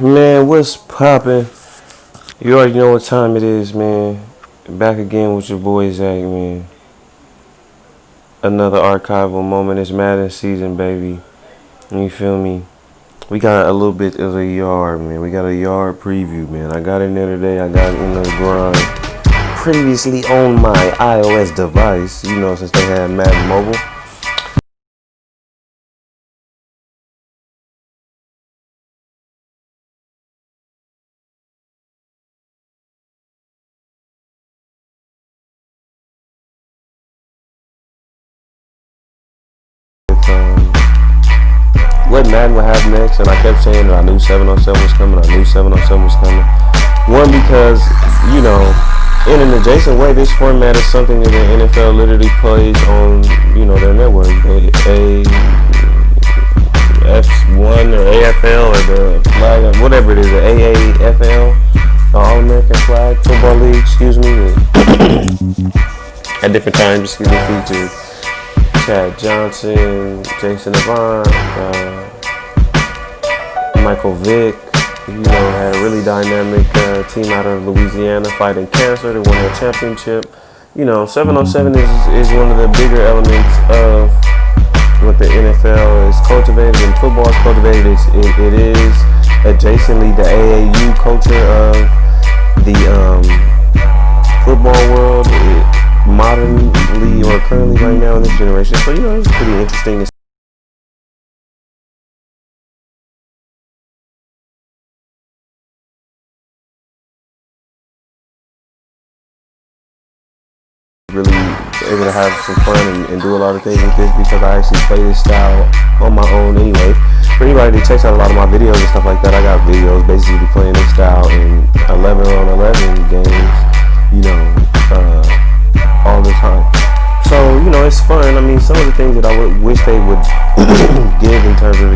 Man, what's poppin'? You already know what time it is, man. Back again with your boy Zach, man. Another archival moment. It's Madden season, baby. You feel me? We got a little bit of a yard, man. We got a yard preview, man. I got in there today. I got in the grind. Previously on my iOS device, since they had Madden Mobile. What Madden would have next, and I kept saying that I knew 707 was coming. One, because, in an adjacent way, this format is something that the NFL literally plays on, their network. A F1 or AFL or the flag, or whatever it is, the AAFL, the All-American Flag Football League, excuse me. At different times, featured Chad Johnson, Jason Avant, Michael Vick, had a really dynamic team out of Louisiana fighting cancer. They won a championship. 707 is one of the bigger elements of what the NFL is cultivated and football is cultivated. It is adjacently the AAU culture of the football world. Modernly or currently right now in this generation. So, it's pretty interesting to see. Really able to have some fun and do a lot of things with this because I actually play this style on my own anyway. For anybody that checks out a lot of my videos and stuff like that, I got videos basically playing this style in 11 on 11 games, all the time. So, it's fun. I mean, some of the things that I would wish they would give in terms of,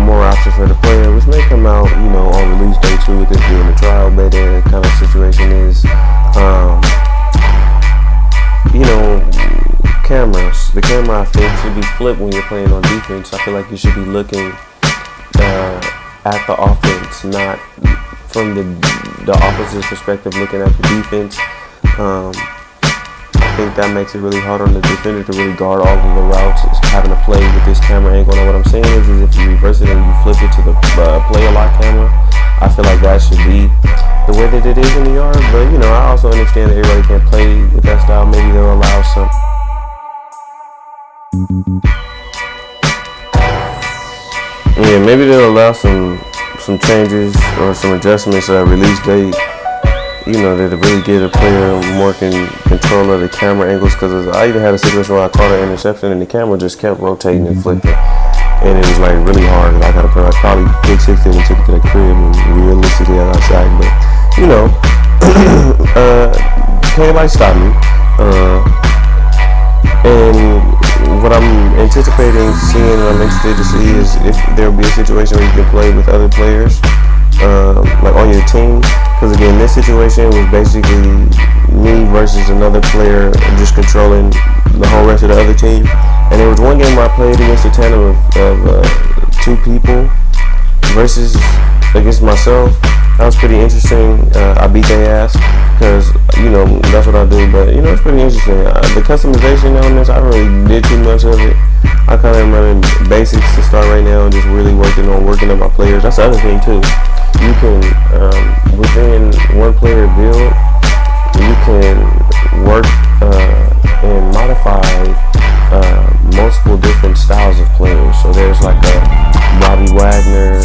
more options for the player, which may come out, on release day 2 with this being a trial beta kind of situation is, cameras. The camera, I think, should be flipped when you're playing on defense. I feel like you should be looking at the offense, not from the offense's perspective, looking at the defense. I think that makes it really hard on the defender to really guard all of the routes. It's having to play with this camera angle. Now, what I'm saying is if you reverse it and you flip it to the Playerlock camera, I feel like that should be the way that it is in the yard. But, I also understand that everybody can't play with that style. Maybe they'll allow some. Yeah, maybe they'll allow some changes or some adjustments at release date, that really get a player more control of the camera angles. Because I even had a situation where I caught an interception and the camera just kept rotating and flipping, and it was like really hard. I probably pick 6 it and took it to the crib, and realistically I got sacked. But can't stop me. And what I'm anticipating seeing, what I'm interested to see is if there'll be a situation where you can play with other players, like on your team. Because again, this situation was basically me versus another player just controlling the whole rest of the other team. And there was one game where I played against a tandem of 2 people versus against myself. That was pretty interesting. I beat their ass because, that's what I do. But, it's pretty interesting. The customization on this, I really did too much of it. I kind of am running basics to start right now and just really working on my players. That's the other thing, too. You can, within one player build, you can work and modify multiple different styles of players. So there's like a Bobby Wagner,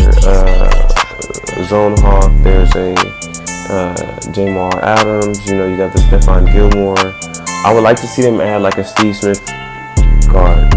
Zone Hawk, there's a Jamar Adams, you got the Stephon Gilmore. I would like to see them add like a Steve Smith card.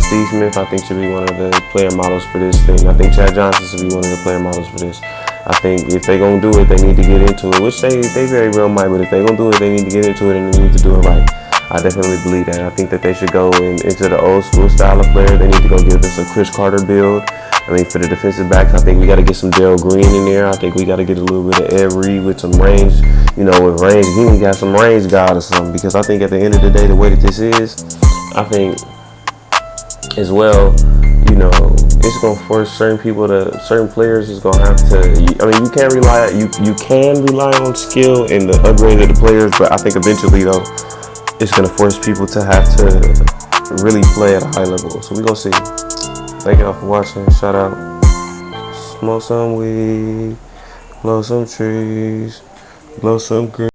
Steve Smith, I think, should be one of the player models for this thing. I think Chad Johnson should be one of the player models for this. I think if they're going to do it, they need to get into it, which they very well might, but if they're going to do it, they need to get into it and they need to do it right. I definitely believe that. I think that they should go into the old school style of player. They need to go give us a Chris Carter build. I mean, for the defensive backs, I think we got to get some Darrell Green in there. I think we got to get a little bit of Ed Reed with some range. With range, he even got some range guard or something. Because I think at the end of the day, the way that this is, I think as well, you know, it's gonna force certain players is gonna have to. I mean, you can rely on skill and the upgrade of the players, but I think eventually though, it's gonna force people to have to really play at a high level. So we gonna see. Thank y'all for watching. Shout out. Smoke some weed, blow some trees, blow some green.